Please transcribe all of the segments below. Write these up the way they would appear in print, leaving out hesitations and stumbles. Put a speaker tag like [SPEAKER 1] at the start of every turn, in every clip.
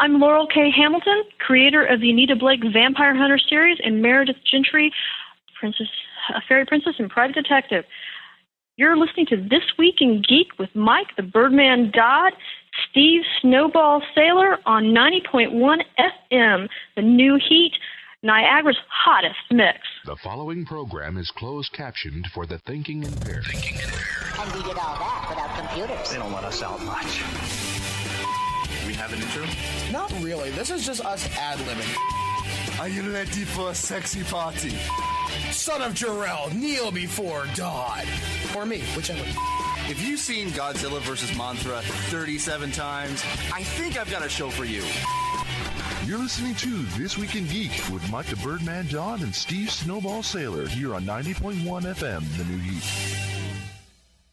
[SPEAKER 1] I'm Laurell K. Hamilton, creator of the Anita Blake Vampire Hunter series and Meredith Gentry, Fairy Princess and Private Detective. You're listening to This Week in Geek with Mike the Birdman Dodd, Steve Snowball Sailor on 90.1 FM, the new heat, Niagara's hottest mix.
[SPEAKER 2] The following program is closed captioned for the thinking impaired.
[SPEAKER 3] And we did all that without computers.
[SPEAKER 4] They don't let us out much. We have an intro?
[SPEAKER 5] Not really. This is just us ad-libbing.
[SPEAKER 6] Are you ready for a sexy party?
[SPEAKER 5] Son of Jor-El, kneel before Dodd. Or me, whichever.
[SPEAKER 6] If you've seen Godzilla vs. Mothra 37 times, I think I've got a show for you.
[SPEAKER 2] You're listening to This Week in Geek with Mike the Birdman Dodd and Steve Snowball Sailor here on 90.1 FM, the new heat.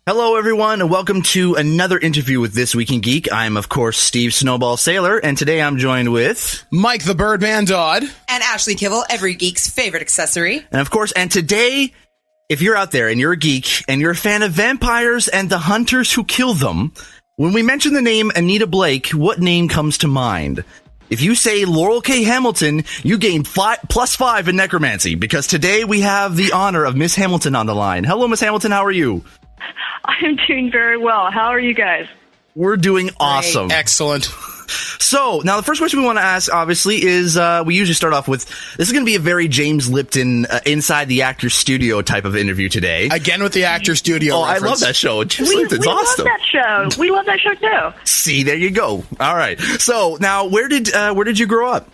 [SPEAKER 7] Hello, everyone, and welcome to another interview with This Week in Geek. I'm, of course, Steve Snowball Sailor, and today I'm joined with...
[SPEAKER 5] Mike the Birdman Dodd.
[SPEAKER 8] And Ashley Kibble, every geek's favorite accessory.
[SPEAKER 7] And, of course, and today, if you're out there and you're a geek and you're a fan of vampires and the hunters who kill them, when we mention the name Anita Blake, what name comes to mind? If you say Laurell K. Hamilton, you gain +5 in necromancy, because today we have the honor of Miss Hamilton on the line. Hello, Miss Hamilton, how are you?
[SPEAKER 1] I'm doing very well. How are you guys?
[SPEAKER 7] We're doing awesome.
[SPEAKER 5] Excellent.
[SPEAKER 7] So, now the first question we want to ask, obviously, is we usually start off with, this is going to be a very James Lipton, inside the actor's studio type of interview today.
[SPEAKER 5] Again with the actor's studio reference.
[SPEAKER 7] I love that show. James
[SPEAKER 1] We
[SPEAKER 7] Lipton's awesome.
[SPEAKER 1] love that show. We love that show, too.
[SPEAKER 7] See, there you go. All right. So, now, where did you grow up?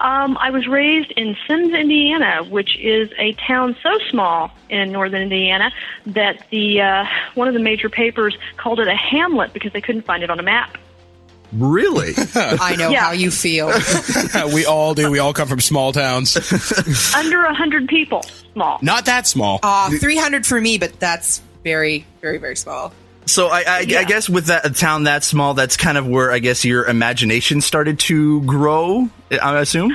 [SPEAKER 1] I was raised in Sims, Indiana, which is a town so small in northern Indiana that the one of the major papers called it a hamlet because they couldn't find it on a map.
[SPEAKER 7] Really?
[SPEAKER 8] I know how you feel.
[SPEAKER 5] We all do. We all come from small towns.
[SPEAKER 1] Under 100 people. Small.
[SPEAKER 5] Not that small.
[SPEAKER 8] 300 for me, but that's very, very, very small.
[SPEAKER 7] So I guess with a town that small, that's kind of where I guess your imagination started to grow, I assume?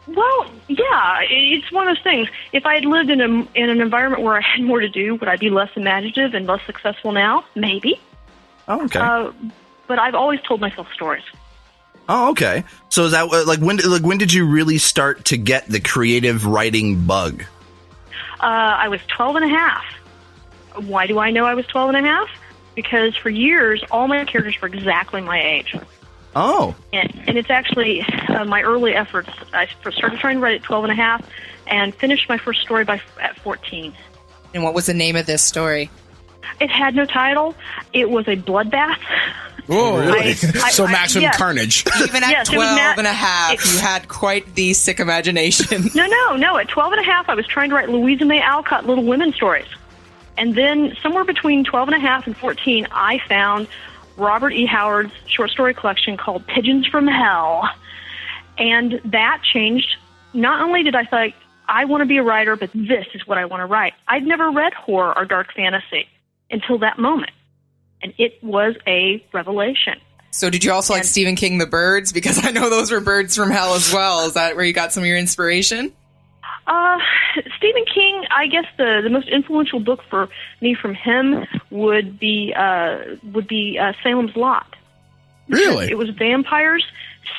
[SPEAKER 1] Well, yeah, it's one of those things. If I had lived in an environment where I had more to do, would I be less imaginative and less successful now? Maybe.
[SPEAKER 7] Oh, okay.
[SPEAKER 1] But I've always told myself stories.
[SPEAKER 7] Oh, okay. So is that when did you really start to get the creative writing bug?
[SPEAKER 1] I was 12 and a half. Why do I know I was 12 and a half? Because for years, all my characters were exactly my age.
[SPEAKER 7] Oh.
[SPEAKER 1] And it's actually my early efforts. I started trying to write at 12 and a half and finished my first story at 14.
[SPEAKER 8] And what was the name of this story?
[SPEAKER 1] It had no title. It was a bloodbath.
[SPEAKER 5] Oh, really? So maximum
[SPEAKER 1] yes.
[SPEAKER 5] carnage.
[SPEAKER 8] Even at 12 and a half, you had quite the sick imagination.
[SPEAKER 1] No. At 12 and a half, I was trying to write Louisa May Alcott Little Women stories. And then somewhere between 12 and a half and 14, I found Robert E. Howard's short story collection called Pigeons from Hell. And that changed. Not only did I think, I want to be a writer, but this is what I want to write. I'd never read horror or dark fantasy until that moment. And it was a revelation.
[SPEAKER 8] So did you also like Stephen King, The Birds? Because I know those were birds from hell as well. Is that where you got some of your inspiration?
[SPEAKER 1] Stephen King, I guess the most influential book for me from him would be Salem's Lot.
[SPEAKER 5] Really?
[SPEAKER 1] It was vampires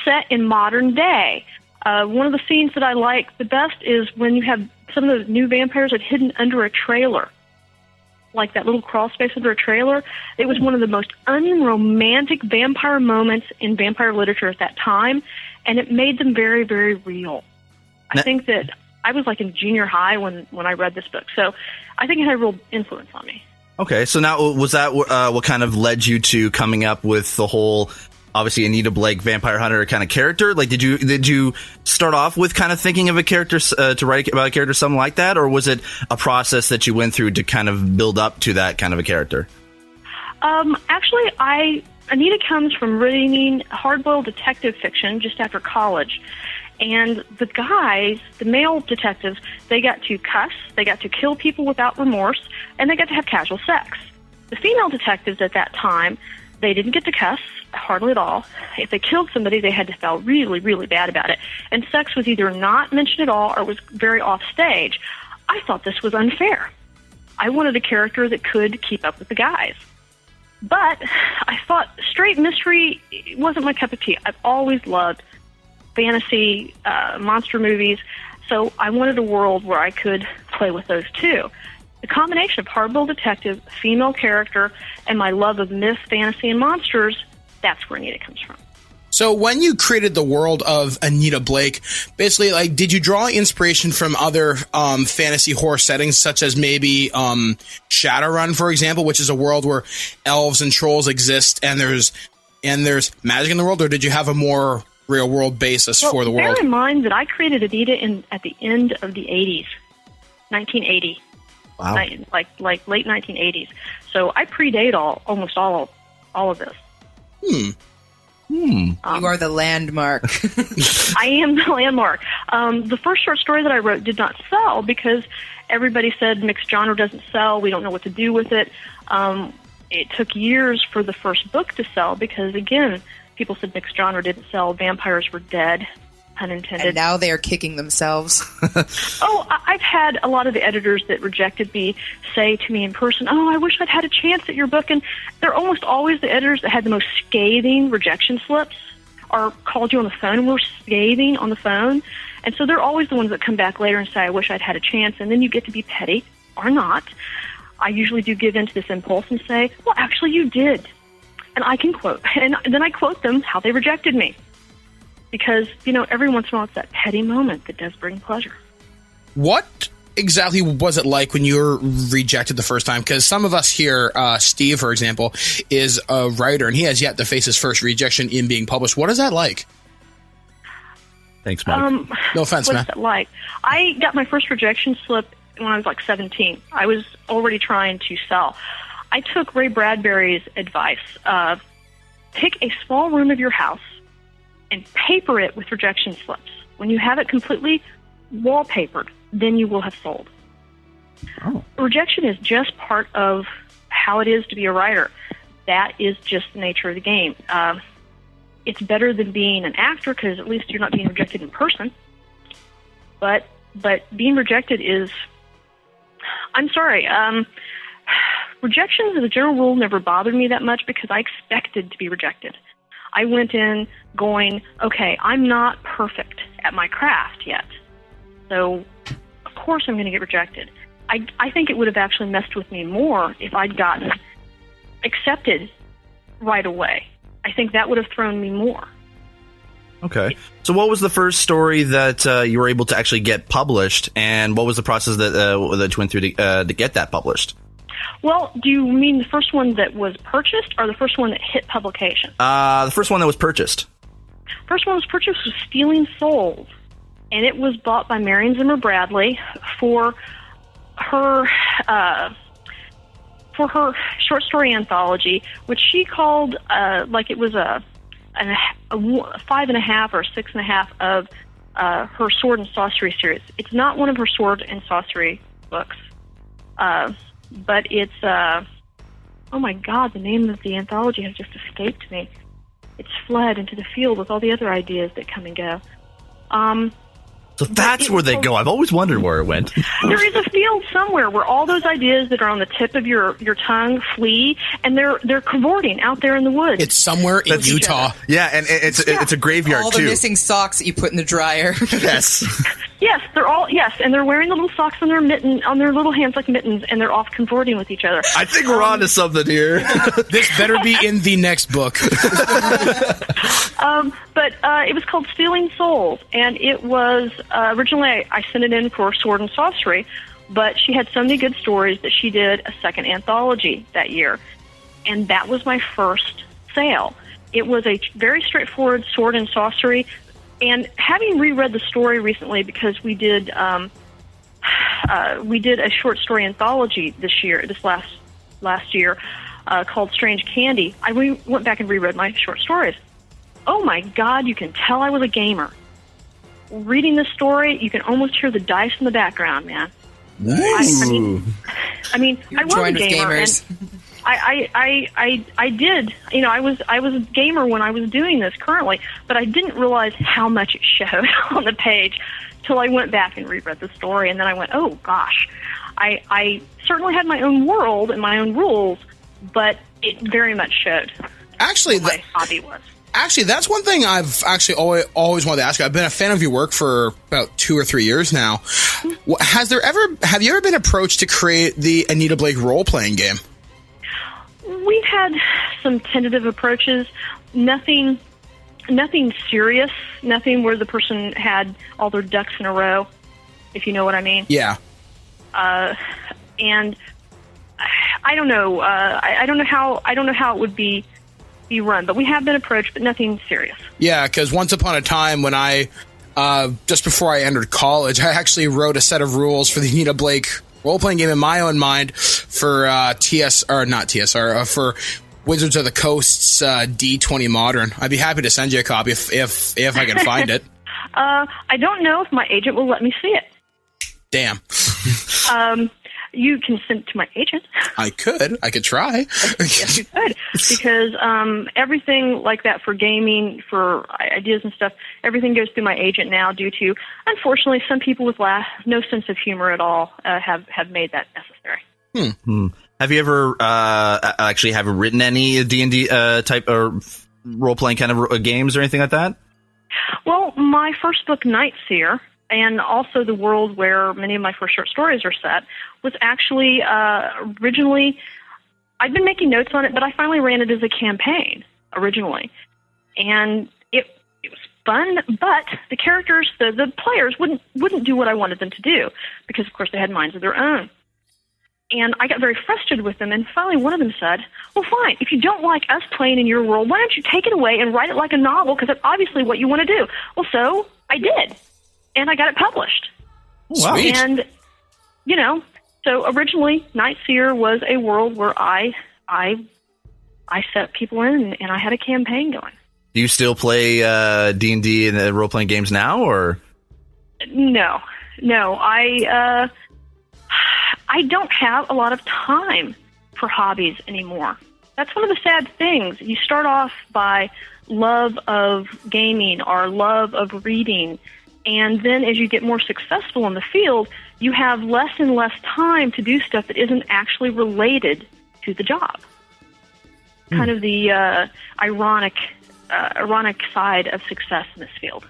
[SPEAKER 1] set in modern day. One of the scenes that I like the best is when you have some of the new vampires that hidden under a trailer, like that little crawl space under a trailer. It was one of the most unromantic vampire moments in vampire literature at that time, and it made them very, very real. I think that I was like in junior high when I read this book, so I think it had a real influence on me.
[SPEAKER 7] Okay, so now was that what kind of led you to coming up with the whole, obviously, Anita Blake vampire hunter kind of character? Like, did you start off with kind of thinking of a character to write about a character, something like that, or was it a process that you went through to kind of build up to that kind of a character?
[SPEAKER 1] Actually, Anita comes from reading hard-boiled detective fiction just after college. And the guys, the male detectives, they got to cuss, they got to kill people without remorse, and they got to have casual sex. The female detectives at that time, they didn't get to cuss, hardly at all. If they killed somebody, they had to feel really, really bad about it. And sex was either not mentioned at all or was very off stage. I thought this was unfair. I wanted a character that could keep up with the guys. But I thought straight mystery wasn't my cup of tea. I've always loved fantasy, monster movies, so I wanted a world where I could play with those too. The combination of hardboiled detective, female character, and my love of myth, fantasy, and monsters, that's where Anita comes from.
[SPEAKER 5] So when you created the world of Anita Blake, basically, like, did you draw inspiration from other fantasy horror settings, such as maybe Shadowrun, for example, which is a world where elves and trolls exist, and there's magic in the world, or did you have a more real world basis for the world?
[SPEAKER 1] Bear in mind that I created Anita at the end of the 80s, 1980.
[SPEAKER 7] Wow.
[SPEAKER 1] Like late 1980s. So I predate almost all of this.
[SPEAKER 8] You are the landmark.
[SPEAKER 1] I am the landmark. The first short story that I wrote did not sell because everybody said mixed genre doesn't sell. We don't know what to do with it. It took years for the first book to sell because, again, people said mixed genre didn't sell. Vampires were dead, pun intended.
[SPEAKER 8] And now they are kicking themselves.
[SPEAKER 1] I've had a lot of the editors that rejected me say to me in person, I wish I'd had a chance at your book. And they're almost always the editors that had the most scathing rejection slips or called you on the phone and were scathing on the phone. And so they're always the ones that come back later and say, I wish I'd had a chance. And then you get to be petty or not. I usually do give in to this impulse and say, well, actually you did. And I can quote. And then I quote them how they rejected me. Because, every once in a while it's that petty moment that does bring pleasure.
[SPEAKER 5] What exactly was it like when you were rejected the first time? Because some of us here, Steve, for example, is a writer, and he has yet to face his first rejection in being published. What is that like?
[SPEAKER 7] Thanks, Mike.
[SPEAKER 5] No offense, man.
[SPEAKER 1] What's that like? I got my first rejection slip when I was like 17. I was already trying to sell. I took Ray Bradbury's advice. Pick a small room of your house and paper it with rejection slips. When you have it completely wallpapered, then you will have sold. Oh. Rejection is just part of how it is to be a writer. That is just the nature of the game. It's better than being an actor because at least you're not being rejected in person. But being rejected is... I'm sorry. Rejections, as a general rule, never bothered me that much because I expected to be rejected. I went in going, okay, I'm not perfect at my craft yet. So, of course I'm going to get rejected. I think it would have actually messed with me more if I'd gotten accepted right away. I think that would have thrown me more.
[SPEAKER 7] Okay. So what was the first story that you were able to actually get published, and what was the process that you went through to get that published?
[SPEAKER 1] Well, do you mean the first one that was purchased or the first one that hit publication?
[SPEAKER 7] The first one that was purchased.
[SPEAKER 1] First one was purchased was Stealing Souls, and it was bought by Marion Zimmer Bradley for her short story anthology, which she called like it was a 5.5 or 6.5 of her Sword and Sorcery series. It's not one of her Sword and Sorcery books. But it's, oh my God, the name of the anthology has just escaped me. It's fled into the field with all the other ideas that come and go.
[SPEAKER 7] So that's where they go. I've always wondered where it went.
[SPEAKER 1] There is a field somewhere where all those ideas that are on the tip of your tongue flee, and they're cavorting out there in the woods.
[SPEAKER 5] It's somewhere in Utah.
[SPEAKER 7] Yeah, and it's a graveyard,
[SPEAKER 8] all
[SPEAKER 7] too.
[SPEAKER 8] All the missing socks that you put in the dryer.
[SPEAKER 7] Yes.
[SPEAKER 1] Yes, and they're wearing the little socks on their little hands like mittens, and they're off cavorting with each other.
[SPEAKER 7] I think we're on to something here.
[SPEAKER 5] This better be in the next book.
[SPEAKER 1] But it was called Stealing Souls, and it was originally I sent it in for Sword and Sorcery, but she had so many good stories that she did a second anthology that year, and that was my first sale. It was a very straightforward Sword and Sorcery, and having reread the story recently because we did a short story anthology this last year called Strange Candy. I went back and reread my short stories. Oh my God, you can tell I was a gamer. Reading this story, you can almost hear the dice in the background, man.
[SPEAKER 7] Nice.
[SPEAKER 1] I mean, I was a gamer, and I did. I was a gamer when I was doing this currently, but I didn't realize how much it showed on the page till I went back and reread the story, and then I went, oh gosh, I certainly had my own world and my own rules, but it very much showed.
[SPEAKER 5] Actually,
[SPEAKER 1] what my hobby was.
[SPEAKER 5] Actually, that's one thing I've actually always wanted to ask you. I've been a fan of your work for about 2 or 3 years now. Have you ever been approached to create the Anita Blake role-playing game?
[SPEAKER 1] We've had some tentative approaches. Nothing serious. Nothing where the person had all their ducks in a row, if you know what I mean.
[SPEAKER 5] Yeah.
[SPEAKER 1] And I don't know. I don't know how it would be run, but we have been approached, but nothing serious.
[SPEAKER 5] Yeah, because once upon a time when I, just before I entered college, I actually wrote a set of rules for the Anita Blake role-playing game in my own mind for for Wizards of the Coast's D20 Modern. I'd be happy to send you a copy if I can find it.
[SPEAKER 1] I don't know if my agent will let me see it.
[SPEAKER 5] Damn.
[SPEAKER 1] You can send it to my agent.
[SPEAKER 5] I could try.
[SPEAKER 1] Yes, you could. Because everything like that for gaming, for ideas and stuff, everything goes through my agent now due to, unfortunately, some people with no sense of humor at all have made that necessary.
[SPEAKER 7] Have you ever actually written any D&D type or role-playing kind of games or anything like that?
[SPEAKER 1] Well, my first book, Night Seer, and also the world where many of my first short stories are set, was actually originally, I'd been making notes on it, but I finally ran it as a campaign originally. And it was fun, but the characters, the players wouldn't do what I wanted them to do, because of course they had minds of their own. And I got very frustrated with them, and finally one of them said, well, fine, if you don't like us playing in your world, why don't you take it away and write it like a novel, because that's obviously what you want to do. Well, so I did. And I got it published.
[SPEAKER 5] Wow. Sweet.
[SPEAKER 1] And, so originally, Night Seer was a world where I set people in, and I had a campaign going.
[SPEAKER 7] Do you still play D&D and role-playing games now, or?
[SPEAKER 1] No. I don't have a lot of time for hobbies anymore. That's one of the sad things. You start off by love of gaming or love of reading, and then as you get more successful in the field, you have less and less time to do stuff that isn't actually related to the job. Kind of the ironic side of success in this field.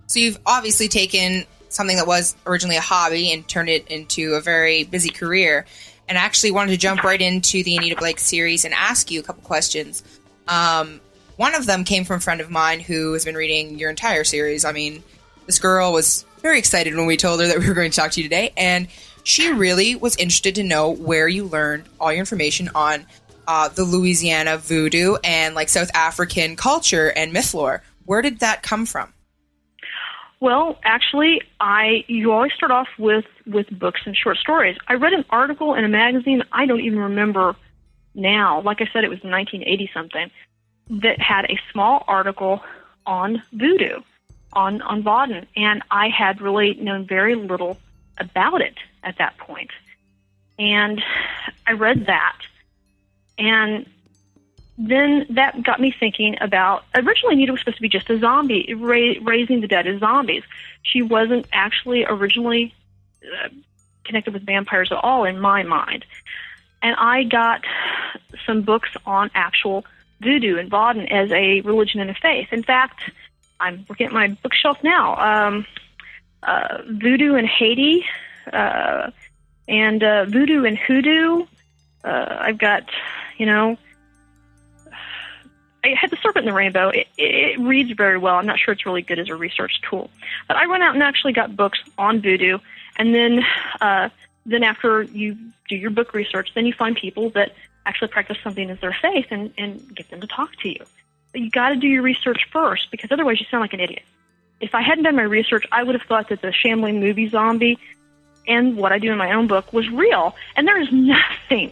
[SPEAKER 8] So you've obviously taken something that was originally a hobby and turned it into a very busy career. And I actually wanted to jump right into the Anita Blake series and ask you a couple questions. One of them came from a friend of mine who has been reading your entire series. I mean, this girl was very excited when we told her that we were going to talk to you today, and she really was interested to know where you learned all your information on the Louisiana voodoo and like South African culture and myth lore. Where did that come from?
[SPEAKER 1] Well, actually, you always start off with books and short stories. I read an article in a magazine, I don't even remember now. Like I said, it was 1980-something, that had a small article on voodoo, on Vauden, and I had really known very little about it at that point. And I read that, and then that got me thinking about, originally Anita was supposed to be just a zombie, raising the dead as zombies. She wasn't actually originally connected with vampires at all in my mind. And I got some books on actual voodoo and Vauden as a religion and a faith. In fact, I'm looking at my bookshelf now. Voodoo in Haiti, and Voodoo and Hoodoo. I've got, I had The Serpent in the Rainbow. It reads very well. I'm not sure it's really good as a research tool. But I went out and actually got books on voodoo, and then after you do your book research, then you find people that actually practice something as their faith and get them to talk to you. But you got to do your research first, because otherwise you sound like an idiot. If I hadn't done my research, I would have thought that the shambling movie zombie and what I do in my own book was real. And there is nothing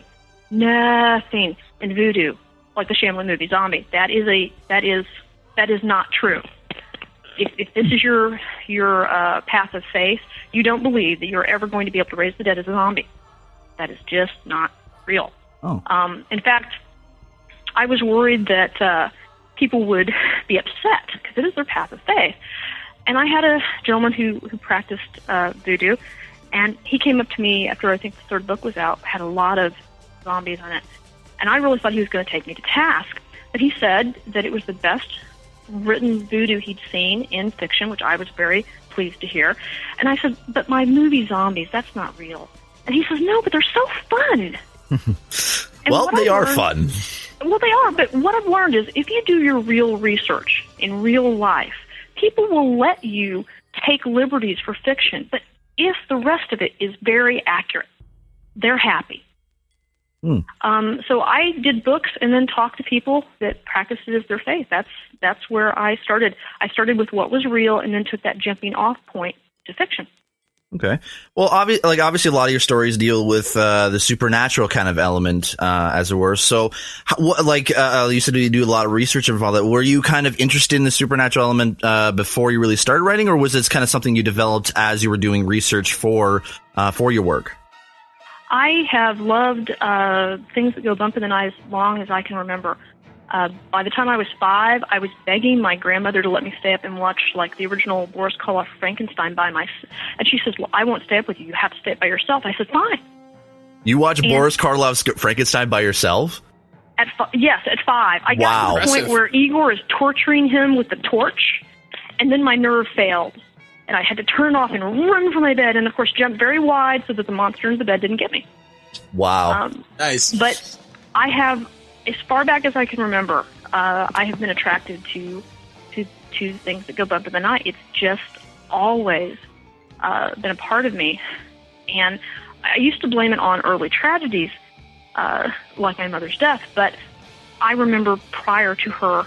[SPEAKER 1] in voodoo like the shambling movie zombie. That is not true. If this is your path of faith, you don't believe that you're ever going to be able to raise the dead as a zombie. That is just not real.
[SPEAKER 7] Oh.
[SPEAKER 1] In fact, I was worried that people would be upset because it is their path of faith. And I had a gentleman who practiced voodoo, and he came up to me after I think the third book was out, had a lot of zombies on it. And I really thought he was going to take me to task. But he said that it was the best written voodoo he'd seen in fiction, which I was very pleased to hear. And I said, but my movie zombies, that's not real. And he says, no, but they're so fun.
[SPEAKER 7] Well, they are fun.
[SPEAKER 1] Well, they are, but what I've learned is if you do your real research in real life, people will let you take liberties for fiction, but if the rest of it is very accurate, they're happy. So I did books and then talked to people that practiced it as their faith. That's where I started. I started with what was real and then took that jumping off point to fiction.
[SPEAKER 7] Okay. Well, obviously, a lot of your stories deal with the supernatural kind of element, as it were. So, you said you do a lot of research of all that. Were you kind of interested in the supernatural element before you really started writing, or was this kind of something you developed as you were doing research for your work?
[SPEAKER 1] I have loved things that go bump in the night as long as I can remember. By the time I was 5, I was begging my grandmother to let me stay up and watch like the original Boris Karloff Frankenstein by myself. And she says, well, I won't stay up with you. You have to stay up by yourself. I said, fine.
[SPEAKER 7] You watch Boris Karloff's Frankenstein by yourself?
[SPEAKER 1] Yes, at 5. I got to the point where Igor is torturing him with the torch, and then my nerve failed. And I had to turn it off and run from my bed and, of course, jump very wide so that the monster in the bed didn't get me.
[SPEAKER 7] Wow.
[SPEAKER 5] Nice.
[SPEAKER 1] But I have, as far back as I can remember, I have been attracted to things that go bump in the night. It's just always been a part of me. And I used to blame it on early tragedies, like my mother's death. But I remember prior to her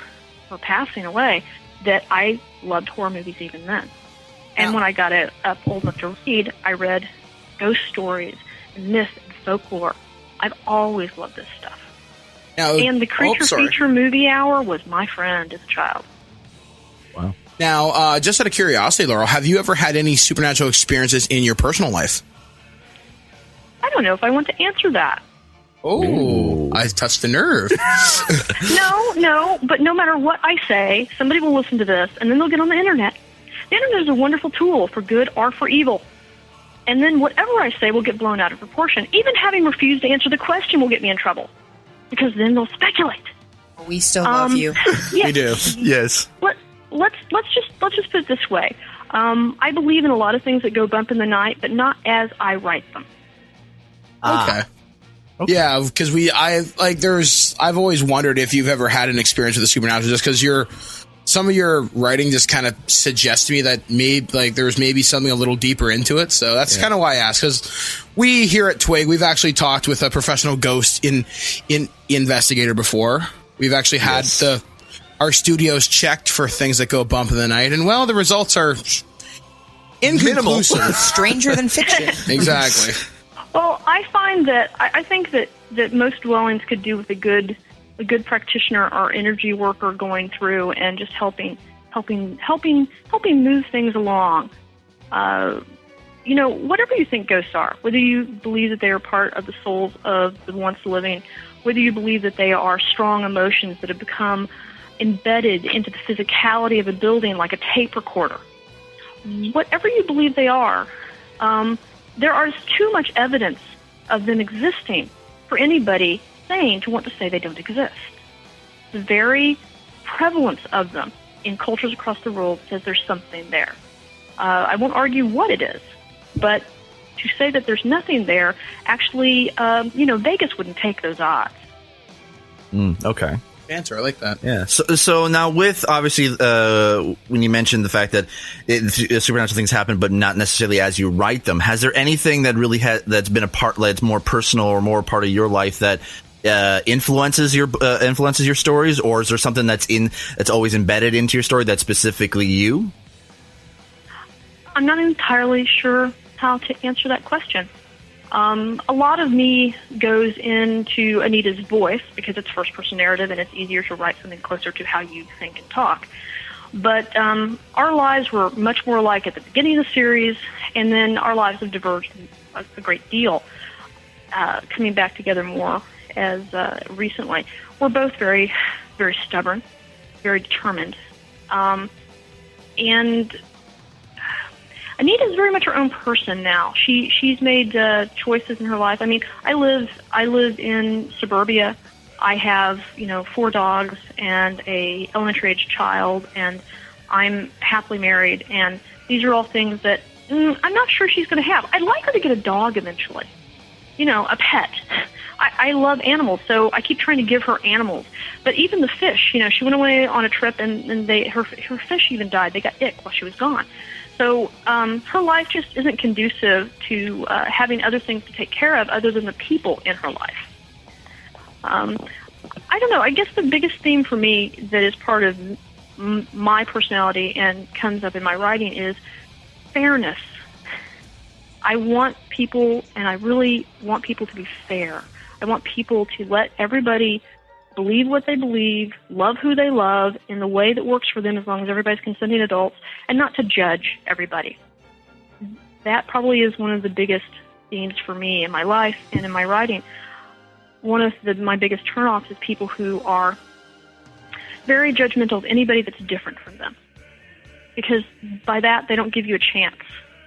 [SPEAKER 1] passing away that I loved horror movies even then. And when I got up old enough to read, I read ghost stories and myth and folklore. I've always loved this stuff. And the Creature Feature Movie Hour was my friend as a child.
[SPEAKER 5] Wow. Now, just out of curiosity, Laurel, have you ever had any supernatural experiences in your personal life?
[SPEAKER 1] I don't know if I want to answer that.
[SPEAKER 5] Oh, I touched the nerve.
[SPEAKER 1] No, but no matter what I say, somebody will listen to this, and then they'll get on the internet. The internet is a wonderful tool for good or for evil. And then whatever I say will get blown out of proportion. Even having refused to answer the question will get me in trouble, because then they'll speculate.
[SPEAKER 8] We still love you.
[SPEAKER 1] Yes.
[SPEAKER 7] We do. Yes.
[SPEAKER 1] Let's just put it this way. I believe in a lot of things that go bump in the night, but not as I write them.
[SPEAKER 5] Okay. Yeah, because I've always wondered if you've ever had an experience with the supernatural, just because some of your writing just kind of suggests to me that there's maybe something a little deeper into it. So that's kind of why I asked, because we here at TWIG, we've actually talked with a professional ghost investigator before. We've actually had our studios checked for things that go bump in the night, and the results are inconclusive.
[SPEAKER 8] Stranger than fiction.
[SPEAKER 5] Exactly.
[SPEAKER 1] Well, I find that I think that most dwellings could do with a good practitioner or energy worker going through and just helping move things along. Whatever you think ghosts are, whether you believe that they are part of the souls of the once living, whether you believe that they are strong emotions that have become embedded into the physicality of a building like a tape recorder, whatever you believe they are, there is too much evidence of them existing for anybody sane to want to say they don't exist. The very prevalence of them in cultures across the world says there's something there. I won't argue what it is, but to say that there's nothing there, actually, Vegas wouldn't take those odds.
[SPEAKER 7] Okay.
[SPEAKER 5] Answer, I like that.
[SPEAKER 7] Yeah. So now, with obviously when you mentioned the fact that supernatural things happen, but not necessarily as you write them, has there anything that really that's been a part that's more personal or more part of your life that influences your stories, or is there something that's always embedded into your story that's specifically you?
[SPEAKER 1] I'm not entirely sure how to answer that question. A lot of me goes into Anita's voice because it's first-person narrative and it's easier to write something closer to how you think and talk. But our lives were much more alike at the beginning of the series, and then our lives have diverged a great deal, coming back together more as recently. We're both very, very stubborn, very determined, and Anita is very much her own person now. She's made choices in her life. I mean, I live in suburbia I have, 4 dogs and a elementary age child, and I'm happily married, and these are all things that I'm not sure she's going to have. I'd like her to get a dog eventually, a pet. I love animals, so I keep trying to give her animals. But even the fish, she went away on a trip, and her fish even died. They got ick while she was gone. So her life just isn't conducive to having other things to take care of other than the people in her life. I don't know. I guess the biggest theme for me that is part of my personality and comes up in my writing is fairness. I want people, and I really want people to be fair. I want people to let everybody believe what they believe, love who they love in the way that works for them as long as everybody's consenting adults, and not to judge everybody. That probably is one of the biggest themes for me in my life and in my writing. One of my biggest turnoffs is people who are very judgmental of anybody that's different from them. Because by that, they don't give you a chance.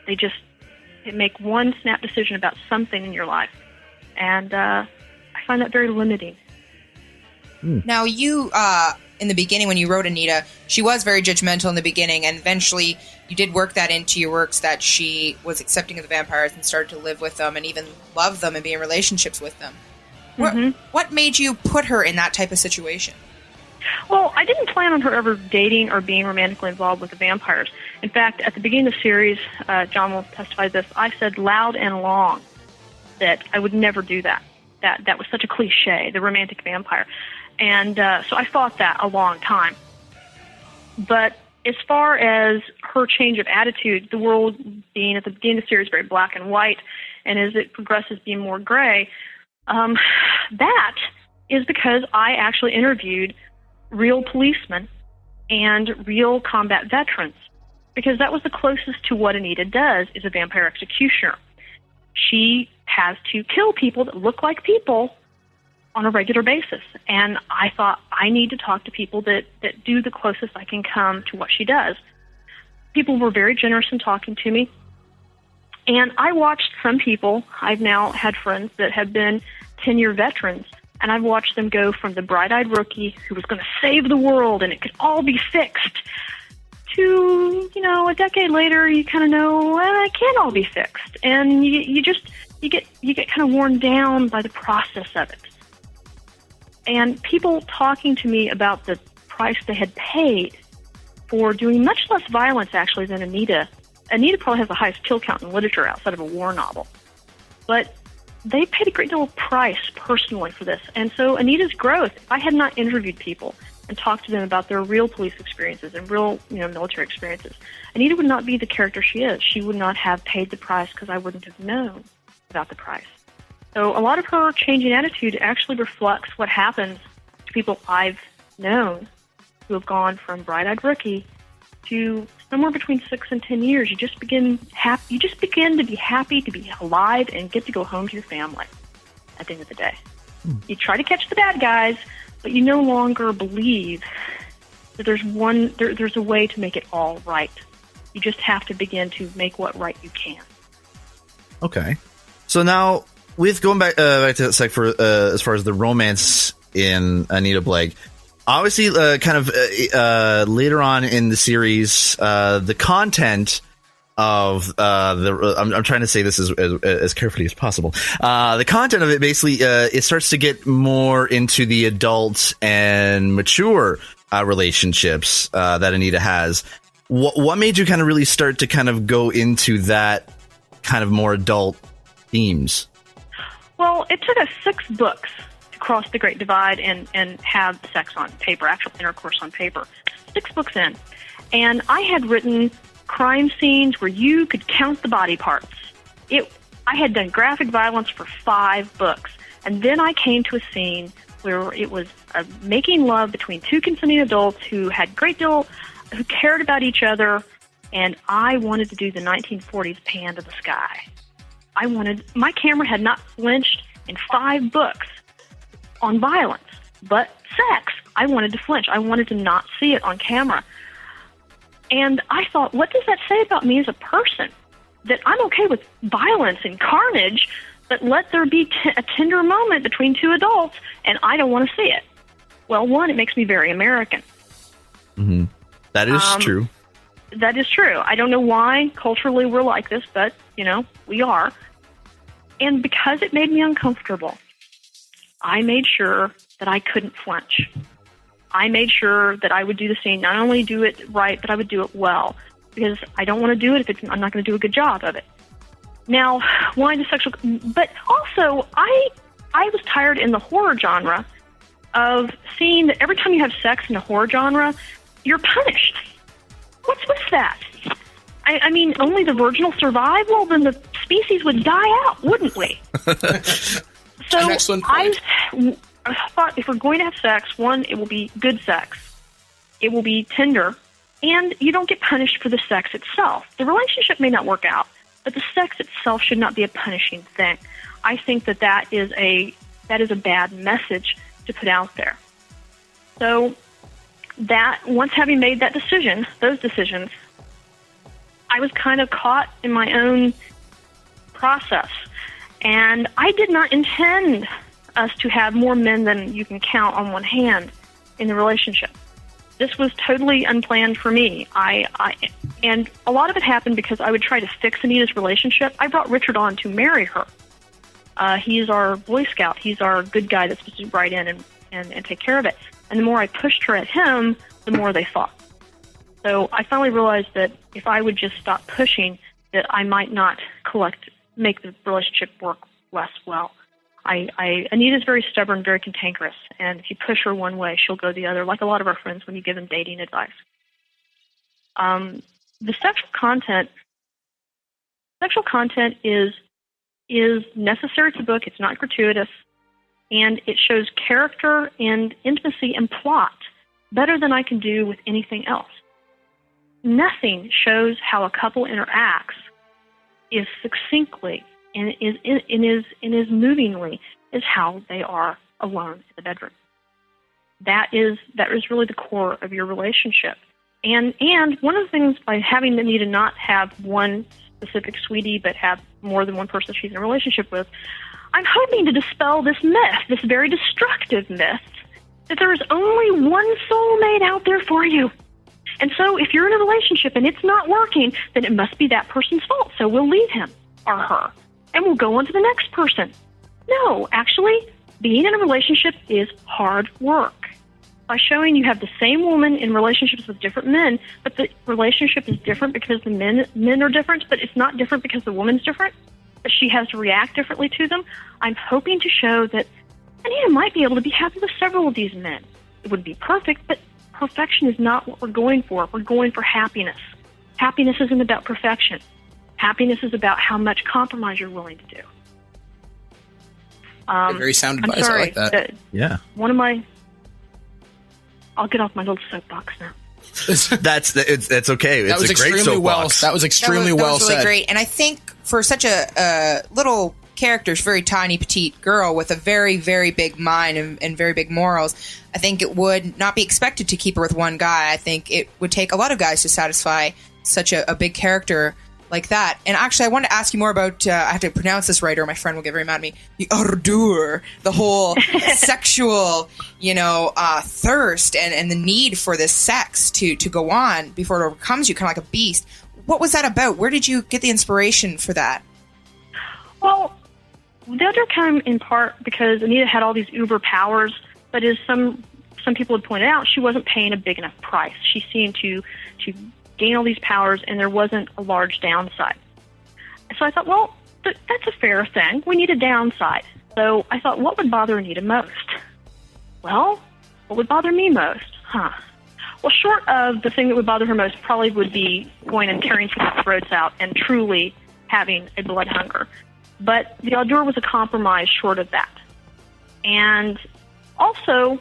[SPEAKER 1] They make one snap decision about something in your life. And I find that very limiting.
[SPEAKER 8] Now, you, in the beginning, when you wrote Anita, she was very judgmental in the beginning, and eventually you did work that into your works, that she was accepting of the vampires and started to live with them and even love them and be in relationships with them. What made you put her in that type of situation?
[SPEAKER 1] Well, I didn't plan on her ever dating or being romantically involved with the vampires. In fact, at the beginning of the series, John will testify to this, I said loud and long that I would never do that. That was such a cliche, the romantic vampire. And so I fought that a long time. But as far as her change of attitude, the world being at the beginning of the series very black and white, and as it progresses being more gray, that is because I actually interviewed real policemen and real combat veterans, because that was the closest to what Anita does, is a vampire executioner. She has to kill people that look like people on a regular basis. And I thought, I need to talk to people that do the closest I can come to what she does. People were very generous in talking to me. And I watched some people, I've now had friends that have been 10-year veterans, and I've watched them go from the bright-eyed rookie who was going to save the world and it could all be fixed to, a decade later, you kind of know, well, it can't all be fixed. And you get kind of worn down by the process of it. And people talking to me about the price they had paid for doing much less violence, actually, than Anita. Anita probably has the highest kill count in literature outside of a war novel. But they paid a great deal of price personally for this. And so Anita's growth, if I had not interviewed people and talked to them about their real police experiences and real military experiences, Anita would not be the character she is. She would not have paid the price because I wouldn't have known about the price. So a lot of her changing attitude actually reflects what happens to people I've known who have gone from bright-eyed rookie to somewhere between 6 and 10 years. You just begin to be happy to be alive and get to go home to your family at the end of the day. You try to catch the bad guys, but you no longer believe that there's a way to make it all right. You just have to begin to make what right you can.
[SPEAKER 7] Okay. So now, with going back to that sec for as far as the romance in Anita Blake, obviously, later on in the series, the content of I'm trying to say this as carefully as possible. The content of it basically it starts to get more into the adult and mature relationships that Anita has. What made you kind of really start to kind of go into that kind of more adult themes?
[SPEAKER 1] Well, it took us 6 books to cross the Great Divide and have sex on paper, actual intercourse on paper. 6 books in. And I had written crime scenes where you could count the body parts. I had done graphic violence for 5 books. And then I came to a scene where it was making love between 2 consenting adults who cared about each other, and I wanted to do the 1940s pan to the sky. My camera had not flinched in 5 books on violence, but sex, I wanted to flinch. I wanted to not see it on camera. And I thought, what does that say about me as a person? That I'm okay with violence and carnage, but let there be a tender moment between two adults, and I don't want to see it. Well, one, it makes me very American.
[SPEAKER 7] Mm-hmm. That is true.
[SPEAKER 1] That is true. I don't know why culturally we're like this, but, we are. And because it made me uncomfortable, I made sure that I couldn't flinch. I made sure that I would do the scene, not only do it right, but I would do it well. Because I don't want to do it if I'm not going to do a good job of it. Now, why the sexual... But also, I was tired in the horror genre of seeing that every time you have sex in the horror genre, you're punished. What's with that? I mean, only the virgin will survive? Well, then the species would die out, wouldn't we? So I thought if we're going to have sex, one, it will be good sex. It will be tender. And you don't get punished for the sex itself. The relationship may not work out, but the sex itself should not be a punishing thing. I think that is a bad message to put out there. So that once having made those decisions, I was kind of caught in my own process. And I did not intend us to have more men than you can count on one hand in the relationship. This was totally unplanned for me. And a lot of it happened because I would try to fix Anita's relationship. I brought Richard on to marry her. He's our Boy Scout. He's our good guy that's supposed to ride in and take care of it. And the more I pushed her at him, the more they fought. So I finally realized that if I would just stop pushing, that I might not make the relationship work less well. Anita's very stubborn, very cantankerous, and if you push her one way, she'll go the other, like a lot of our friends when you give them dating advice. The sexual content is necessary to the book. It's not gratuitous, and it shows character and intimacy and plot better than I can do with anything else. Nothing shows how a couple interacts is succinctly and is movingly is how they are alone in the bedroom. That is really the core of your relationship. And one of the things by having Anita not have one specific sweetie but have more than one person she's in a relationship with, I'm hoping to dispel this myth, this very destructive myth, that there is only one soulmate out there for you. And so if you're in a relationship and it's not working, then it must be that person's fault. So we'll leave him or her and we'll go on to the next person. No, actually, being in a relationship is hard work. By showing you have the same woman in relationships with different men, but the relationship is different because the men are different, but it's not different because the woman's different, but she has to react differently to them, I'm hoping to show that Anita might be able to be happy with several of these men. It wouldn't be perfect, but perfection is not what we're going for. We're going for happiness. Happiness isn't about perfection. Happiness is about how much compromise you're willing to do.
[SPEAKER 5] Very sound advice.
[SPEAKER 1] Sorry,
[SPEAKER 5] I like that.
[SPEAKER 7] Yeah.
[SPEAKER 1] I'll get off my little soapbox now.
[SPEAKER 7] That's okay. It's
[SPEAKER 5] That was
[SPEAKER 7] a great
[SPEAKER 5] extremely well.
[SPEAKER 7] soapbox.
[SPEAKER 5] That was extremely well
[SPEAKER 8] that was really
[SPEAKER 5] said.
[SPEAKER 8] great. And I think for such a little character, very tiny, petite girl with a very, very big mind and very big morals, I think it would not be expected to keep her with one guy. I think it would take a lot of guys to satisfy such a big character like that. And actually, I wanted to ask you more about, I have to pronounce this right or my friend will get very mad at me, the ardeur, the whole sexual, thirst and the need for this sex to go on before it overcomes you, kind of like a beast. What was that about? Where did you get the inspiration for that?
[SPEAKER 1] Well, the other came in part because Anita had all these uber powers, but as some people had pointed out, she wasn't paying a big enough price. She seemed to gain all these powers, and there wasn't a large downside. So I thought, well, that's a fair thing. We need a downside. So I thought, what would bother Anita most? Well, what would bother me most? Well, short of the thing that would bother her most probably would be going and tearing people's throats out and truly having a blood hunger. But the ardeur was a compromise short of that. And also,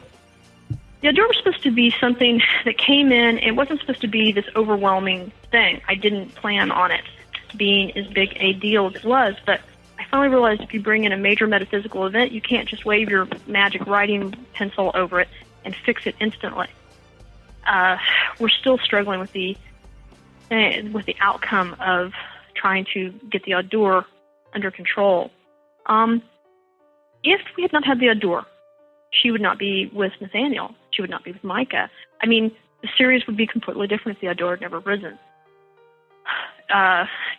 [SPEAKER 1] the ardeur was supposed to be something that came in. It wasn't supposed to be this overwhelming thing. I didn't plan on it being as big a deal as it was, but I finally realized if you bring in a major metaphysical event, you can't just wave your magic writing pencil over it and fix it instantly. We're still struggling with the outcome of trying to get the ardeur under control. If we had not had the Adore, she would not be with Nathaniel. She would not be with Micah. I mean, the series would be completely different if the Adore had never risen.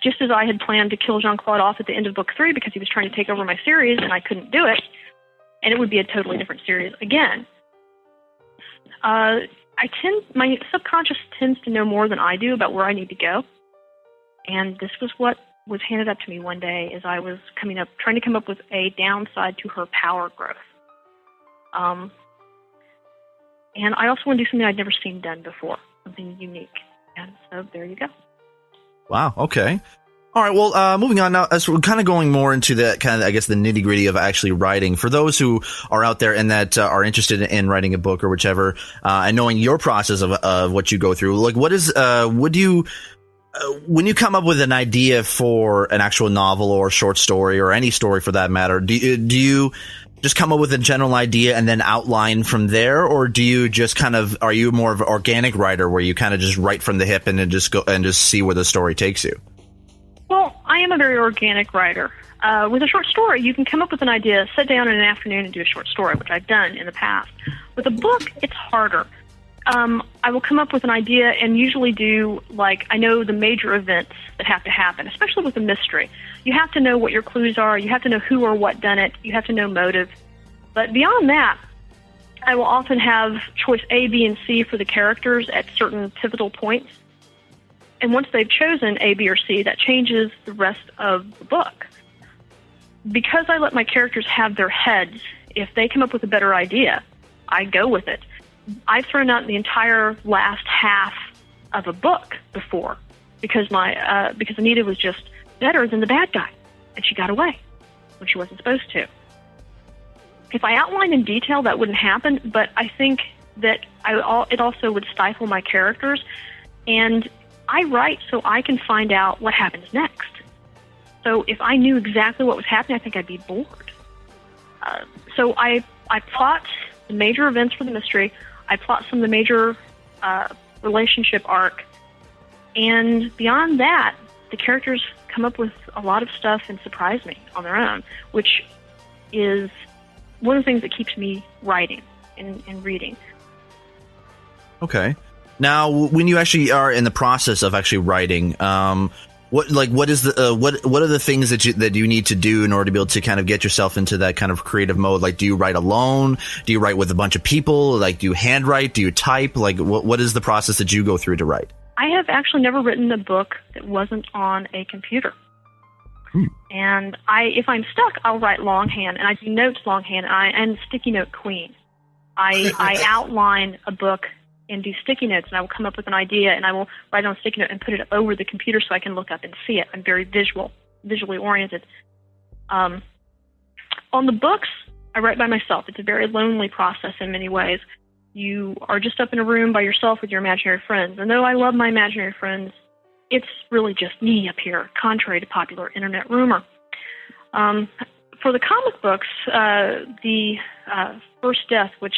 [SPEAKER 1] Just as I had planned to kill Jean-Claude off at the end of book 3 because he was trying to take over my series and I couldn't do it, and it would be a totally different series again. My subconscious tends to know more than I do about where I need to go, and this was what was handed up to me one day as I was trying to come up with a downside to her power growth. And I also want to do something I'd never seen done before, something unique. And so there you go.
[SPEAKER 7] Wow. Okay. All right. Well, moving on now, as we're kind of going more into the kind of, I guess, the nitty gritty of actually writing. For those who are out there and that are interested in writing a book or whichever, and knowing your process of what you go through, like, what is, when you come up with an idea for an actual novel or short story or any story for that matter, do you just come up with a general idea and then outline from there, or do you just are you more of an organic writer where you kind of just write from the hip and then just go and just see where the story takes you?
[SPEAKER 1] Well, I am a very organic writer. With a short story, you can come up with an idea, sit down in an afternoon and do a short story, which I've done in the past. With a book, it's harder. I will come up with an idea and usually do, I know the major events that have to happen, especially with a mystery. You have to know what your clues are. You have to know who or what done it. You have to know motive. But beyond that, I will often have choice A, B, and C for the characters at certain pivotal points. And once they've chosen A, B, or C, that changes the rest of the book. Because I let my characters have their heads, if they come up with a better idea, I go with it. I've thrown out the entire last half of a book before because Anita was just better than the bad guy, and she got away when she wasn't supposed to. If I outlined in detail, that wouldn't happen, but I think that it also would stifle my characters, and I write so I can find out what happens next. So if I knew exactly what was happening, I think I'd be bored. So I plot the major events for the mystery. I plot some of the major relationship arc. And beyond that, the characters come up with a lot of stuff and surprise me on their own, which is one of the things that keeps me writing and reading.
[SPEAKER 7] Okay. Now, when you actually are in the process of actually writing, what is the what are the things that you need to do in order to be able to kind of get yourself into that kind of creative mode? Like, do you write alone? Do you write with a bunch of people? Like, do you handwrite? Do you type? Like, what is the process that you go through to write?
[SPEAKER 1] I have actually never written a book that wasn't on a computer. And if I'm stuck, I'll write longhand, and I do notes longhand. I'm sticky note queen. I outline a book and do sticky notes, and I will come up with an idea, and I will write on a sticky note and put it over the computer so I can look up and see it. I'm very visually oriented. On the books, I write by myself. It's a very lonely process in many ways. You are just up in a room by yourself with your imaginary friends. And though I love my imaginary friends, it's really just me up here, contrary to popular internet rumor. For the comic books, the First Death, which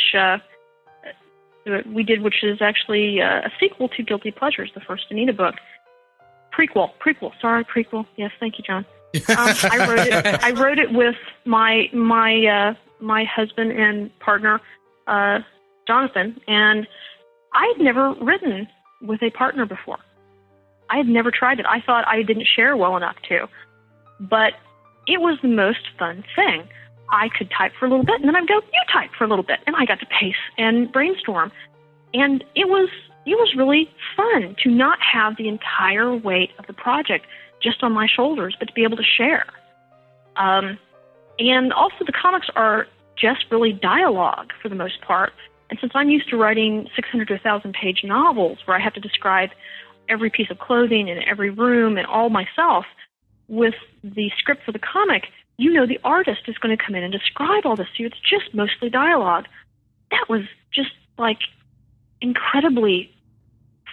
[SPEAKER 1] we did, which is actually a sequel to Guilty Pleasures, the first Anita book. Prequel. Yes, thank you, John. I wrote it with my husband and partner, Jonathan, and I had never written with a partner before. I had never tried it. I thought I didn't share well enough to, but it was the most fun thing. I could type for a little bit, and then I'd go, you type for a little bit, and I got to pace and brainstorm, and it was really fun to not have the entire weight of the project just on my shoulders, but to be able to share. And also, the comics are just really dialogue for the most part. And since I'm used to writing 600 to 1,000-page novels where I have to describe every piece of clothing and every room and all myself, with the script for the comic, the artist is going to come in and describe all this to you. It's just mostly dialogue. That was just, incredibly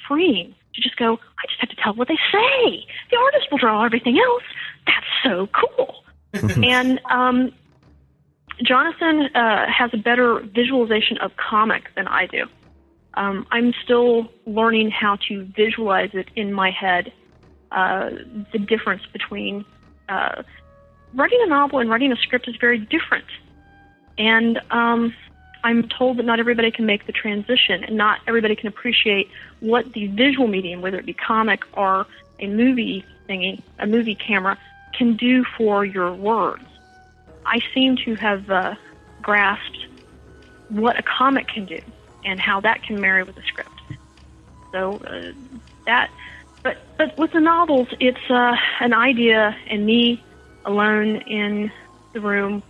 [SPEAKER 1] freeing to just go, I just have to tell what they say. The artist will draw everything else. That's so cool. And Jonathan has a better visualization of comic than I do. I'm still learning how to visualize it in my head, the difference between writing a novel and writing a script is very different. And I'm told that not everybody can make the transition, and not everybody can appreciate what the visual medium, whether it be comic or a movie thingy, a movie camera, can do for your words. I seem to have grasped what a comic can do and how that can marry with a script. So but with the novels, it's an idea and me alone in the room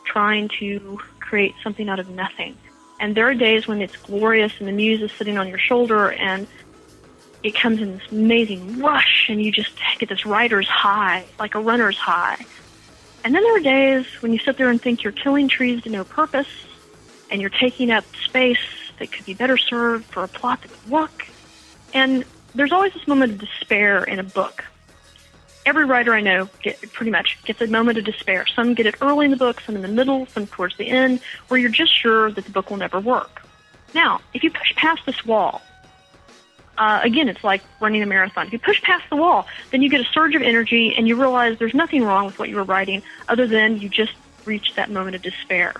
[SPEAKER 1] trying to create something out of nothing. And there are days when it's glorious and the muse is sitting on your shoulder and it comes in this amazing rush and you just get this writer's high, like a runner's high. And then there are days when you sit there and think you're killing trees to no purpose and you're taking up space that could be better served for a plot that would work. And there's always this moment of despair in a book. Every writer I know pretty much gets a moment of despair. Some get it early in the book, some in the middle, some towards the end, where you're just sure that the book will never work. Now, if you push past this wall, again, it's like running a marathon. If you push past the wall, then you get a surge of energy and you realize there's nothing wrong with what you were writing other than you just reached that moment of despair.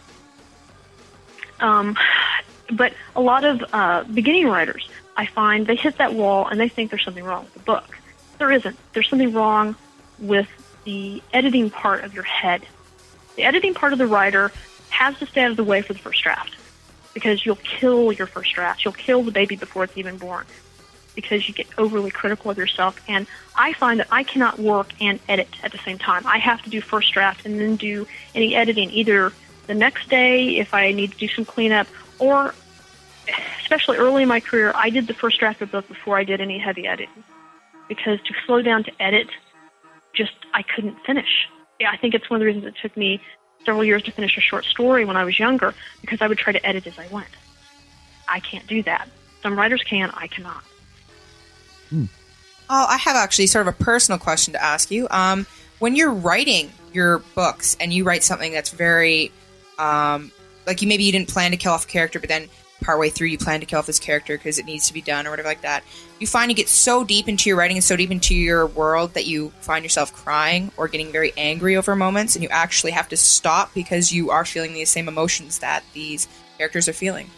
[SPEAKER 1] But a lot of beginning writers, I find, they hit that wall and they think there's something wrong with the book. There isn't. There's something wrong with the editing part of your head. The editing part of the writer has to stay out of the way for the first draft, because you'll kill your first draft. You'll kill the baby before it's even born, because you get overly critical of yourself. And I find that I cannot work and edit at the same time. I have to do first draft and then do any editing either the next day if I need to do some cleanup, or especially early in my career, I did the first draft of the book before I did any heavy editing, because to slow down to edit, I couldn't finish. Yeah, I think it's one of the reasons it took me several years to finish a short story when I was younger, because I would try to edit as I went. I can't do that. Some writers can, I cannot.
[SPEAKER 8] Oh, I have actually sort of a personal question to ask you. When you're writing your books and you write something that's very, like maybe you didn't plan to kill off a character, but then partway through you plan to kill off this character because it needs to be done or whatever like that, you find you get so deep into your writing and so deep into your world that you find yourself crying or getting very angry over moments, and you actually have to stop because you are feeling the same emotions that these characters are feeling.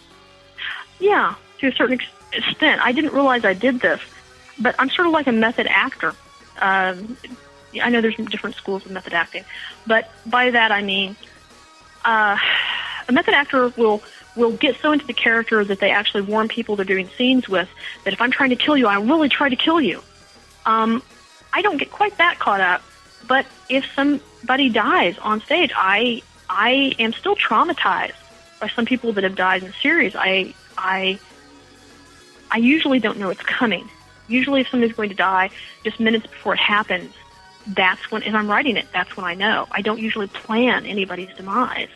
[SPEAKER 1] Yeah, to a certain extent. I didn't realize I did this, but I'm sort of like a method actor. I know there's different schools of method acting, but by that I mean a method actor will get so into the character that they actually warn people they're doing scenes with that if I'm trying to kill you, I really try to kill you. I don't get quite that caught up, but if somebody dies on stage, I am still traumatized by some people that have died in the series. I usually don't know it's coming. Usually if somebody's going to die just minutes before it happens, that's when, if I'm writing it, that's when I know. I don't usually plan anybody's demise.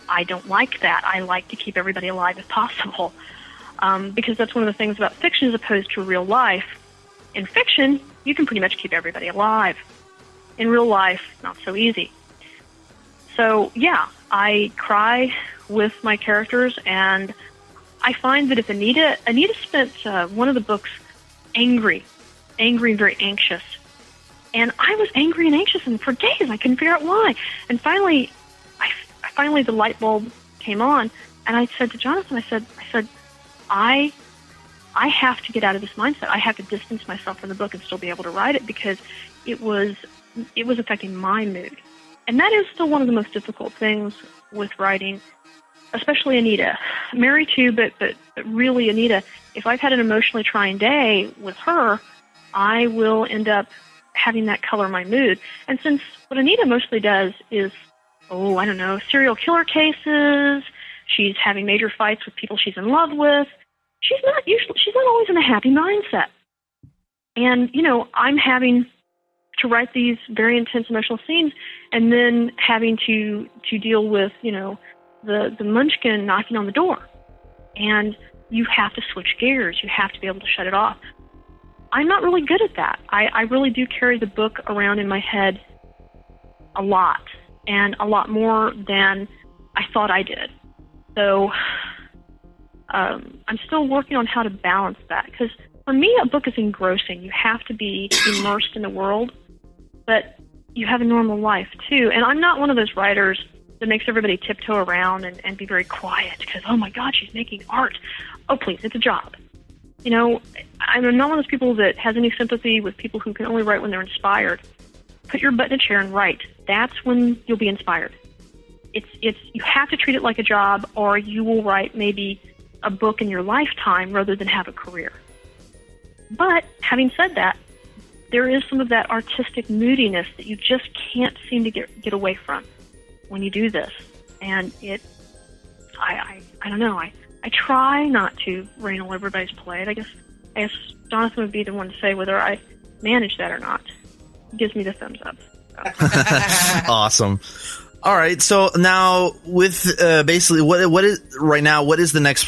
[SPEAKER 1] I don't like that. I like to keep everybody alive if possible, because that's one of the things about fiction as opposed to real life. In fiction, you can pretty much keep everybody alive. In real life, not so easy. So, yeah, I cry with my characters, and I find that if Anita spent one of the books angry and very anxious, and I was angry and anxious, and for days I couldn't figure out why. And finally the light bulb came on, and I said to Jonathan, I said, I have to get out of this mindset. I have to distance myself from the book and still be able to write it, because it was affecting my mood. And that is still one of the most difficult things with writing, especially Anita. Mary too, but really Anita, if I've had an emotionally trying day with her, I will end up having that color my mood. And since what Anita mostly does is, serial killer cases, she's having major fights with people she's in love with, she's not always in a happy mindset. And, I'm having to write these very intense emotional scenes and then having to deal with, the munchkin knocking on the door. And you have to switch gears. You have to be able to shut it off. I'm not really good at that. I really do carry the book around in my head a lot, and a lot more than I thought I did. So I'm still working on how to balance that, because for me, a book is engrossing. You have to be immersed in the world, but you have a normal life too. And I'm not one of those writers that makes everybody tiptoe around and be very quiet because, oh my God, she's making art. Oh, please, it's a job. You know, I'm not one of those people that has any sympathy with people who can only write when they're inspired. Put your butt in a chair and write. That's when you'll be inspired. It's you have to treat it like a job, or you will write maybe a book in your lifetime rather than have a career. But having said that, there is some of that artistic moodiness that you just can't seem to get away from when you do this. And I don't know, I try not to rain all everybody's plate. I guess Jonathan would be the one to say whether I manage that or not. He gives me the thumbs up.
[SPEAKER 7] Awesome. All right, so now with basically what is right now? What is the next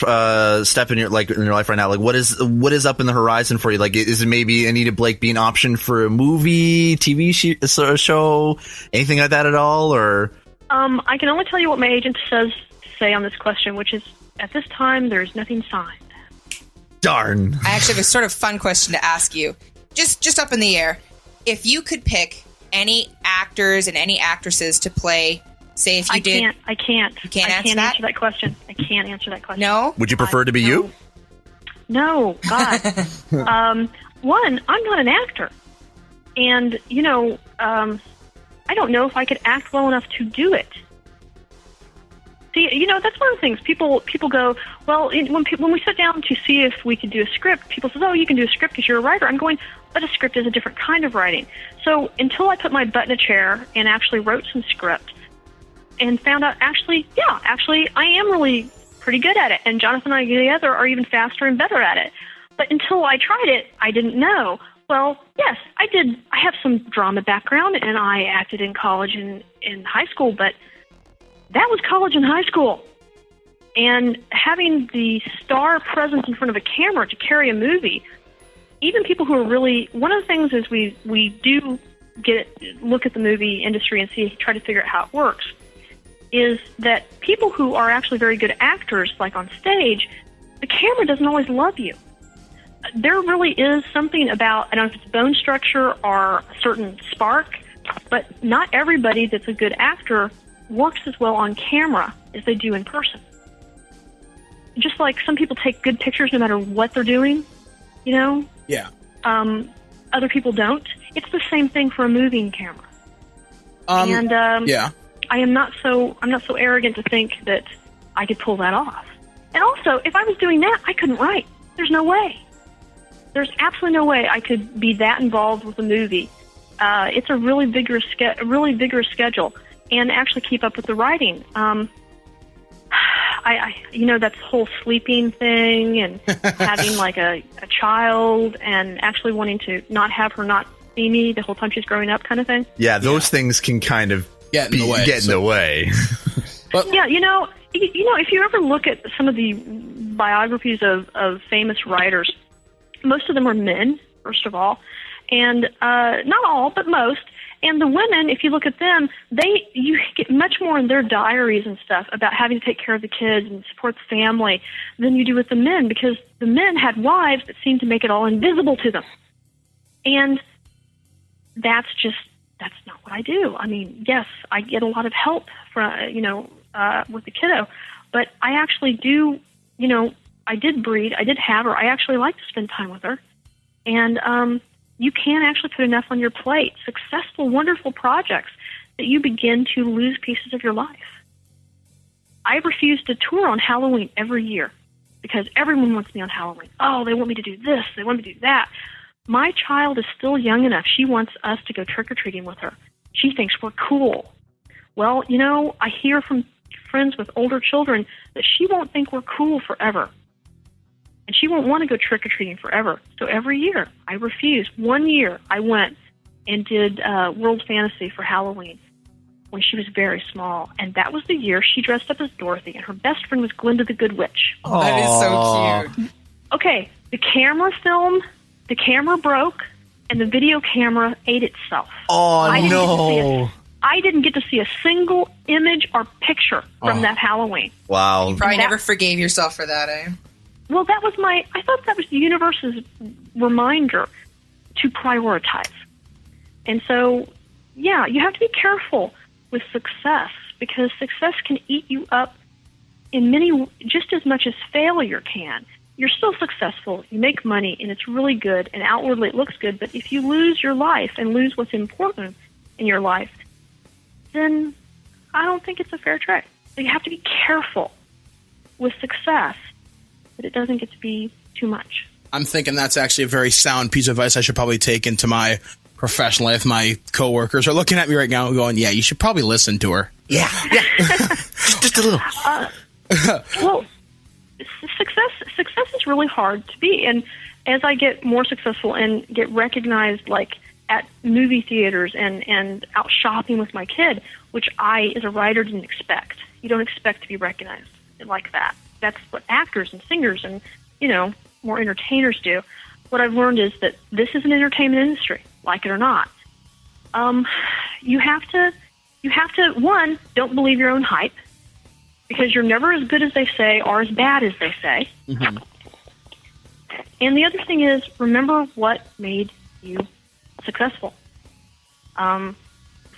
[SPEAKER 7] step in your life right now? Like what is up in the horizon for you? Like is it maybe Anita Blake being optioned for a movie, TV show, anything like that at all? Or
[SPEAKER 1] I can only tell you what my agent say on this question, which is at this time there's nothing signed.
[SPEAKER 7] Darn.
[SPEAKER 8] I actually have a sort of fun question to ask you, just up in the air. If you could pick any actors and any actresses to play, say if you did...
[SPEAKER 1] I can't.
[SPEAKER 8] You can't answer
[SPEAKER 1] that question. I can't answer that question.
[SPEAKER 8] No?
[SPEAKER 7] Would you prefer to be you?
[SPEAKER 1] No, God. One, I'm not an actor. And, you know, I don't know if I could act well enough to do it. See, you know, that's one of the things. People go, well, when we sit down to see if we could do a script, people say, oh, you can do a script because you're a writer. I'm going, but a script is a different kind of writing. So until I put my butt in a chair and actually wrote some script and found out, actually, I am really pretty good at it. And Jonathan and I together are even faster and better at it. But until I tried it, I didn't know. Well, yes, I did. I have some drama background, and I acted in college and in high school, but that was college and high school. And having the star presence in front of a camera to carry a movie, even people who are really, one of the things is we do look at the movie industry and try to figure out how it works, is that people who are actually very good actors, like on stage, the camera doesn't always love you. There really is something about, I don't know if it's bone structure or a certain spark, but not everybody that's a good actor works as well on camera as they do in person. Just like some people take good pictures no matter what they're doing, you know?
[SPEAKER 5] Yeah.
[SPEAKER 1] Other people don't. It's the same thing for a moving camera.
[SPEAKER 5] Yeah.
[SPEAKER 1] I'm not so arrogant to think that I could pull that off. And also, if I was doing that, I couldn't write. There's no way. There's absolutely no way I could be that involved with a movie. It's a really vigorous schedule, and actually keep up with the writing. I that whole sleeping thing and having like a child and actually wanting to not have her not see me the whole time she's growing up, kind of thing.
[SPEAKER 7] Yeah, those things can kind of
[SPEAKER 5] get in the way.
[SPEAKER 1] But yeah, if you ever look at some of the biographies of famous writers, most of them are men, first of all, and not all, but most. And the women, if you look at them, you get much more in their diaries and stuff about having to take care of the kids and support the family than you do with the men, because the men had wives that seemed to make it all invisible to them. And that's not what I do. I mean, yes, I get a lot of help from, with the kiddo, but I actually do, I did breed, I did have her, I actually like to spend time with her. And, you can't actually put enough on your plate. Successful, wonderful projects that you begin to lose pieces of your life. I refuse to tour on Halloween every year because everyone wants me on Halloween. Oh, they want me to do this. They want me to do that. My child is still young enough. She wants us to go trick-or-treating with her. She thinks we're cool. Well, I hear from friends with older children that she won't think we're cool forever. And she won't want to go trick-or-treating forever. So every year, I refuse. One year, I went and did World Fantasy for Halloween when she was very small. And that was the year she dressed up as Dorothy, and her best friend was Glinda the Good Witch.
[SPEAKER 8] Oh, that is so cute.
[SPEAKER 1] Okay, the camera broke, and the video camera ate itself.
[SPEAKER 7] Oh,
[SPEAKER 1] I didn't get to see a single image or picture from that Halloween.
[SPEAKER 7] Wow.
[SPEAKER 8] You probably never forgave yourself for that, eh?
[SPEAKER 1] Well, I thought that was the universe's reminder to prioritize. And so yeah, you have to be careful with success, because success can eat you up in just as much as failure can. You're still successful, you make money, and it's really good, and outwardly it looks good, but if you lose your life and lose what's important in your life, then I don't think it's a fair trade. So you have to be careful with success, but it doesn't get to be too much.
[SPEAKER 5] I'm thinking that's actually a very sound piece of advice I should probably take into my professional life. My coworkers are looking at me right now going, yeah, you should probably listen to her.
[SPEAKER 7] Yeah. just a little.
[SPEAKER 1] Well, success is really hard to be, and as I get more successful and get recognized, like at movie theaters and out shopping with my kid, which I, as a writer, didn't expect. You don't expect to be recognized like that. That's what actors and singers and, more entertainers do. What I've learned is that this is an entertainment industry, like it or not. You have to, one, don't believe your own hype, because you're never as good as they say or as bad as they say.
[SPEAKER 5] Mm-hmm.
[SPEAKER 1] And the other thing is, remember what made you successful. Some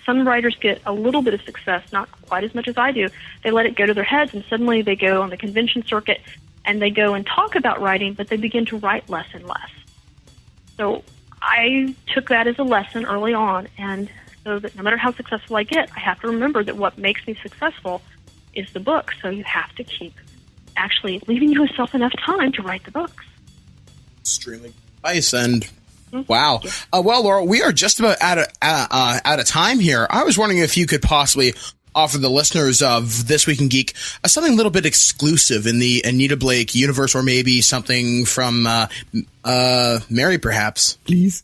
[SPEAKER 1] writers get a little bit of success, not quite as much as I do. They let it go to their heads, and suddenly they go on the convention circuit, and they go and talk about writing, but they begin to write less and less. So I took that as a lesson early on, and so that no matter how successful I get, I have to remember that what makes me successful is the book. So you have to keep actually leaving yourself enough time to write the books.
[SPEAKER 5] Extremely nice. And wow. Well, Laurel, we are just about out of time here. I was wondering if you could possibly offer the listeners of This Week in Geek something a little bit exclusive in the Anita Blake universe, or maybe something from Mary, perhaps.
[SPEAKER 7] Please.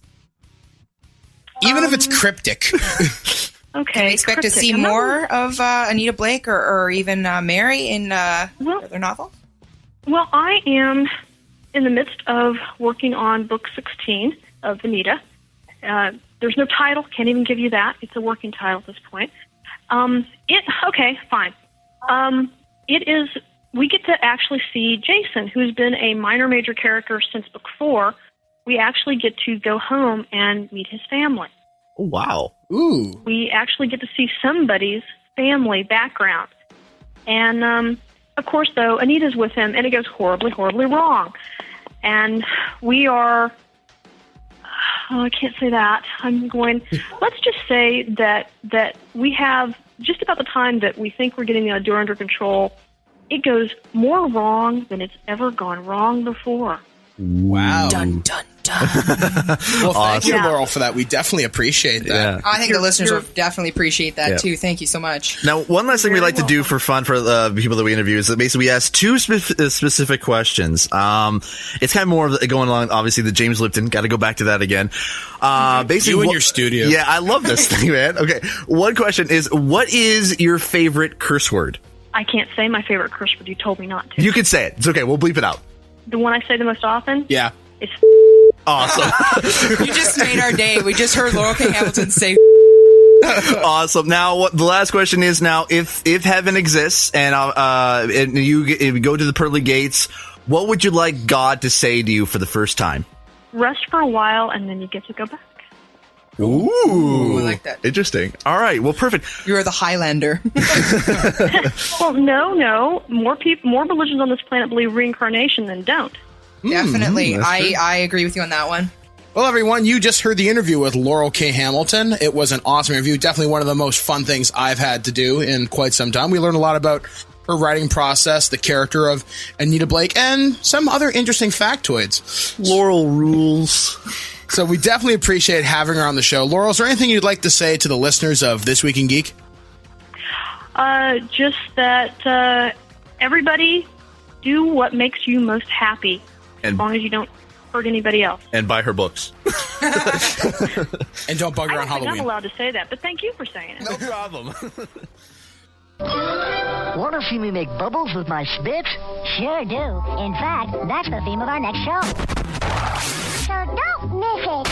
[SPEAKER 5] Even if it's cryptic.
[SPEAKER 1] Okay.
[SPEAKER 8] Can we expect to see more of Anita Blake or even Mary in their novel?
[SPEAKER 1] Well, I am in the midst of working on book 16 of Anita. There's no title, can't even give you that. It's a working title at this point. Okay, fine. It is, we get to actually see Jason, who's been a minor major character since book 4. We actually get to go home and meet his family.
[SPEAKER 7] Oh, wow.
[SPEAKER 5] Ooh.
[SPEAKER 1] We actually get to see somebody's family background. And, of course, though, Anita's with him, and it goes horribly, horribly wrong. And we are, I can't say that. Let's just say that we have, just about the time that we think we're getting the idea under control, it goes more wrong than it's ever gone wrong before.
[SPEAKER 5] Wow.
[SPEAKER 8] Dun, dun, dun.
[SPEAKER 5] Well, thank you, Laurel, for that. We definitely appreciate that.
[SPEAKER 7] Yeah.
[SPEAKER 8] I think the listeners will definitely appreciate that, too. Thank you so much.
[SPEAKER 7] Now, one last thing we like to do for fun for the people that we interview is that basically we ask two specific questions. It's kind of more of going along, obviously, the James Lipton. Got to go back to that again. Basically,
[SPEAKER 5] You in your studio.
[SPEAKER 7] Yeah, I love this thing, man. Okay, one question is, what is your favorite curse word?
[SPEAKER 1] I can't say my favorite curse word. You told me not to.
[SPEAKER 7] You can say it. It's okay. We'll bleep it out.
[SPEAKER 1] The one I say the most often?
[SPEAKER 5] Yeah.
[SPEAKER 1] It's
[SPEAKER 7] Awesome.
[SPEAKER 8] You just made our day. We just heard Laurell K. Hamilton say
[SPEAKER 7] Awesome. Now, the last question is, now, if heaven exists and you go to the pearly gates, what would you like God to say to you for the first time?
[SPEAKER 1] rest for a while, and then you get to go back.
[SPEAKER 7] Ooh,
[SPEAKER 8] I like that.
[SPEAKER 7] Interesting. All right. Well, perfect.
[SPEAKER 8] You're the Highlander.
[SPEAKER 1] Well, no. More religions on this planet believe reincarnation than don't.
[SPEAKER 8] Definitely. I agree with you on that one.
[SPEAKER 5] Well, everyone, you just heard the interview with Laurell K. Hamilton. It was an awesome interview. Definitely one of the most fun things I've had to do in quite some time. We learned a lot about her writing process, the character of Anita Blake, and some other interesting factoids.
[SPEAKER 7] Laurel rules.
[SPEAKER 5] So we definitely appreciate having her on the show. Laurel, is there anything you'd like to say to the listeners of This Week in Geek?
[SPEAKER 1] Just that everybody do what makes you most happy, as long as you don't hurt anybody else.
[SPEAKER 7] And buy her books.
[SPEAKER 5] And don't bug her on
[SPEAKER 1] I don't think
[SPEAKER 5] Halloween.
[SPEAKER 1] I'm allowed to say that, but thank you for saying it.
[SPEAKER 7] No problem.
[SPEAKER 3] Want to see me make bubbles with my spit?
[SPEAKER 9] Sure do. In fact, that's the theme of our next show. So don't miss it.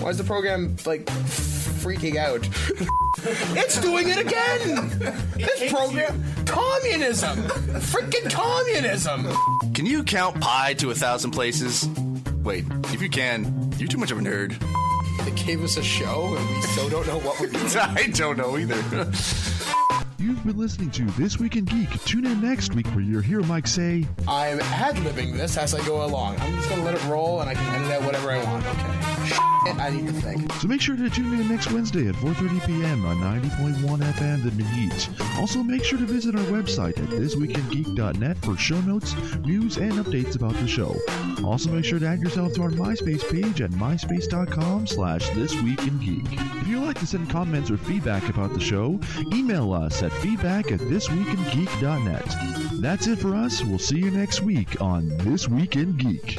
[SPEAKER 5] Why is the program, freaking out? It's doing it again! This program, communism! Freaking communism!
[SPEAKER 6] Can you count pi to 1,000 places? Wait, if you can, you're too much of a nerd.
[SPEAKER 5] gave us a show and we still don't know what we're doing.
[SPEAKER 6] I don't know either.
[SPEAKER 2] You've been listening to This Week in Geek. Tune in next week where you'll hear Mike say,
[SPEAKER 5] I'm ad-libbing this as I go along. I'm just going to let it roll and I can edit out whatever I want. Okay. Shit, I need to think.
[SPEAKER 2] So make sure to tune in next Wednesday at 4:30 p.m. on 90.1 FM The Heat. Also make sure to visit our website at thisweekingeek.net for show notes, news, and updates about the show. Also make sure to add yourself to our MySpace page at myspace.com/thisweekingeek. If you'd like to send comments or feedback about the show, email us at feedback@thisweekingeek.net. That's it for us. We'll see you next week on This Week in Geek.